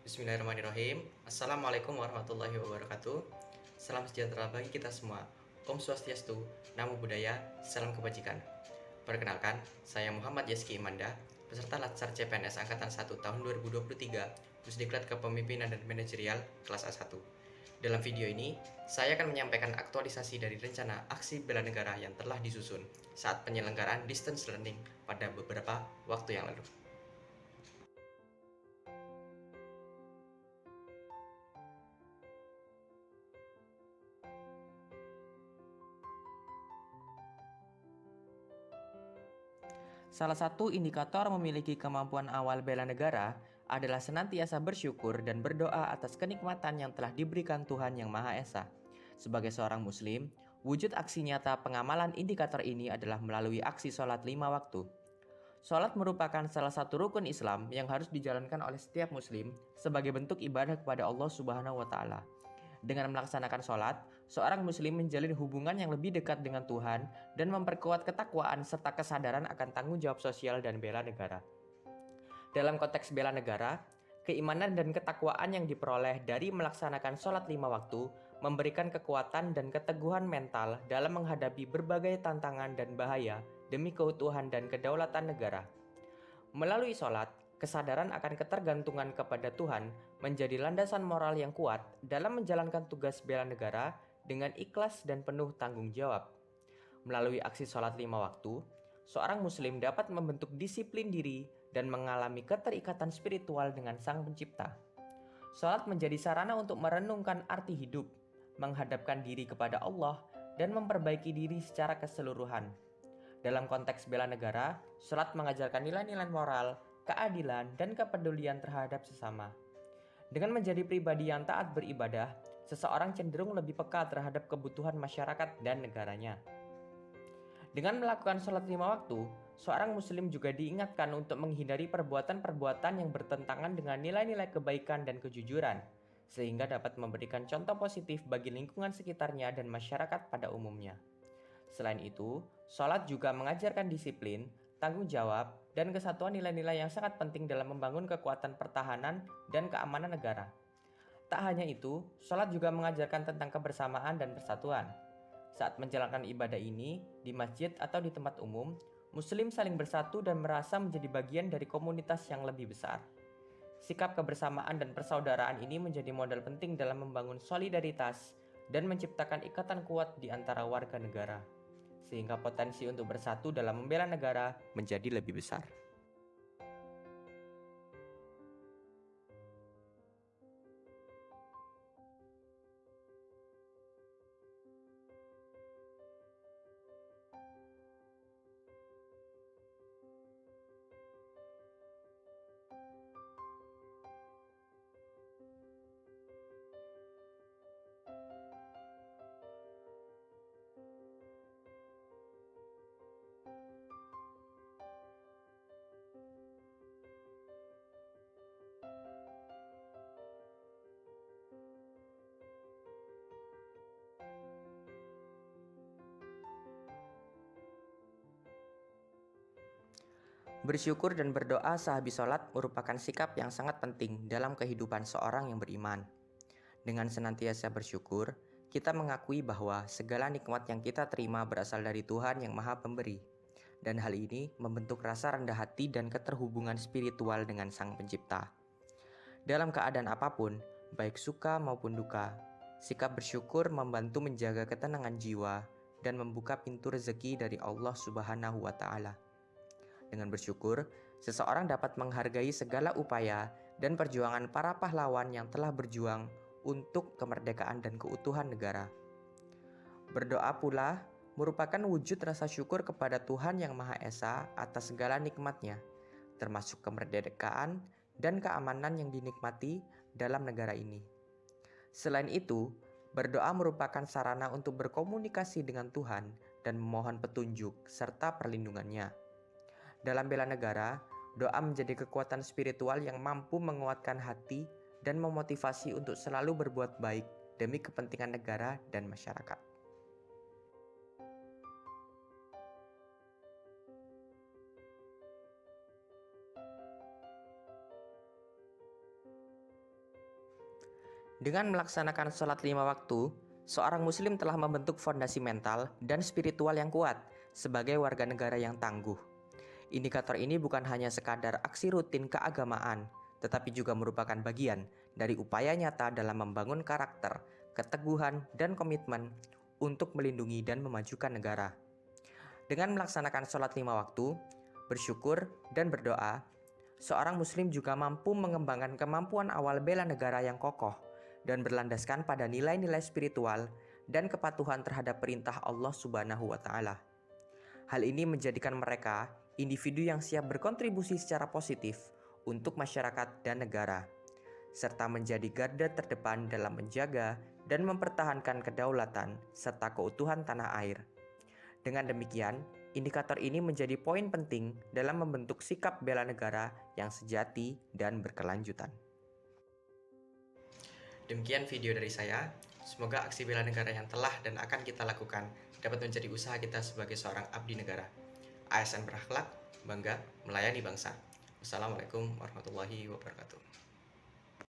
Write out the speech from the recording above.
Bismillahirrahmanirrahim. Assalamualaikum warahmatullahi wabarakatuh. Salam sejahtera bagi kita semua. Om Swastiastu, Namo Buddhaya, Salam Kebajikan. Perkenalkan, saya Muhammad Yazki Imanda, peserta Latsar CPNS Angkatan 1 tahun 2023, Pusdiklat Kepemimpinan dan Manajerial kelas A1. Dalam video ini, saya akan menyampaikan aktualisasi dari rencana aksi bela negara yang telah disusun saat penyelenggaraan distance learning pada beberapa waktu yang lalu. Salah satu indikator memiliki kemampuan awal bela negara adalah senantiasa bersyukur dan berdoa atas kenikmatan yang telah diberikan Tuhan Yang Maha Esa. Sebagai seorang Muslim, wujud aksi nyata pengamalan indikator ini adalah melalui aksi sholat 5 waktu. Sholat merupakan salah satu rukun Islam yang harus dijalankan oleh setiap Muslim sebagai bentuk ibadah kepada Allah Subhanahu wa Ta'ala. Dengan melaksanakan sholat, seorang muslim menjalin hubungan yang lebih dekat dengan Tuhan dan memperkuat ketakwaan serta kesadaran akan tanggung jawab sosial dan bela negara. Dalam konteks bela negara, keimanan dan ketakwaan yang diperoleh dari melaksanakan sholat 5 waktu memberikan kekuatan dan keteguhan mental dalam menghadapi berbagai tantangan dan bahaya demi keutuhan dan kedaulatan negara. Melalui sholat, kesadaran akan ketergantungan kepada Tuhan menjadi landasan moral yang kuat dalam menjalankan tugas bela negara dengan ikhlas dan penuh tanggung jawab. Melalui aksi sholat 5 waktu, seorang muslim dapat membentuk disiplin diri dan mengalami keterikatan spiritual dengan Sang Pencipta. Sholat menjadi sarana untuk merenungkan arti hidup, menghadapkan diri kepada Allah, dan memperbaiki diri secara keseluruhan. Dalam konteks bela negara, sholat mengajarkan nilai-nilai moral, keadilan, dan kepedulian terhadap sesama. Dengan menjadi pribadi yang taat beribadah, seseorang cenderung lebih peka terhadap kebutuhan masyarakat dan negaranya. Dengan melakukan sholat 5 waktu, seorang muslim juga diingatkan untuk menghindari perbuatan-perbuatan yang bertentangan dengan nilai-nilai kebaikan dan kejujuran, sehingga dapat memberikan contoh positif bagi lingkungan sekitarnya dan masyarakat pada umumnya. Selain itu, sholat juga mengajarkan disiplin, tanggung jawab, dan kesatuan nilai-nilai yang sangat penting dalam membangun kekuatan pertahanan dan keamanan negara. Tak hanya itu, sholat juga mengajarkan tentang kebersamaan dan persatuan. Saat menjalankan ibadah ini di masjid atau di tempat umum, Muslim saling bersatu dan merasa menjadi bagian dari komunitas yang lebih besar. Sikap kebersamaan dan persaudaraan ini menjadi modal penting dalam membangun solidaritas dan menciptakan ikatan kuat di antara warga negara, sehingga potensi untuk bersatu dalam membela negara menjadi lebih besar. Bersyukur dan berdoa sehabis sholat merupakan sikap yang sangat penting dalam kehidupan seorang yang beriman. Dengan senantiasa bersyukur, kita mengakui bahwa segala nikmat yang kita terima berasal dari Tuhan yang Maha Pemberi. Dan hal ini membentuk rasa rendah hati dan keterhubungan spiritual dengan Sang Pencipta. Dalam keadaan apapun, baik suka maupun duka, sikap bersyukur membantu menjaga ketenangan jiwa dan membuka pintu rezeki dari Allah Subhanahu wa Ta'ala. Dengan bersyukur, seseorang dapat menghargai segala upaya dan perjuangan para pahlawan yang telah berjuang untuk kemerdekaan dan keutuhan negara. Berdoa pula merupakan wujud rasa syukur kepada Tuhan Yang Maha Esa atas segala nikmat-Nya, termasuk kemerdekaan dan keamanan yang dinikmati dalam negara ini. Selain itu, berdoa merupakan sarana untuk berkomunikasi dengan Tuhan dan memohon petunjuk serta perlindungannya. Dalam bela negara, doa menjadi kekuatan spiritual yang mampu menguatkan hati dan memotivasi untuk selalu berbuat baik demi kepentingan negara dan masyarakat. Dengan melaksanakan sholat 5 waktu, seorang muslim telah membentuk fondasi mental dan spiritual yang kuat sebagai warga negara yang tangguh. Indikator ini bukan hanya sekadar aksi rutin keagamaan, tetapi juga merupakan bagian dari upaya nyata dalam membangun karakter, keteguhan, dan komitmen untuk melindungi dan memajukan negara. Dengan melaksanakan sholat 5 waktu, bersyukur, dan berdoa, seorang muslim juga mampu mengembangkan kemampuan awal bela negara yang kokoh dan berlandaskan pada nilai-nilai spiritual dan kepatuhan terhadap perintah Allah Subhanahu wa Ta'ala. Hal ini menjadikan mereka individu yang siap berkontribusi secara positif untuk masyarakat dan negara, serta menjadi garda terdepan dalam menjaga dan mempertahankan kedaulatan serta keutuhan tanah air. Dengan demikian, indikator ini menjadi poin penting dalam membentuk sikap bela negara yang sejati dan berkelanjutan. Demikian video dari saya. Semoga aksi bela negara yang telah dan akan kita lakukan dapat menjadi usaha kita sebagai seorang abdi negara. ASN berakhlak, bangga melayani bangsa. Wassalamualaikum warahmatullahi wabarakatuh.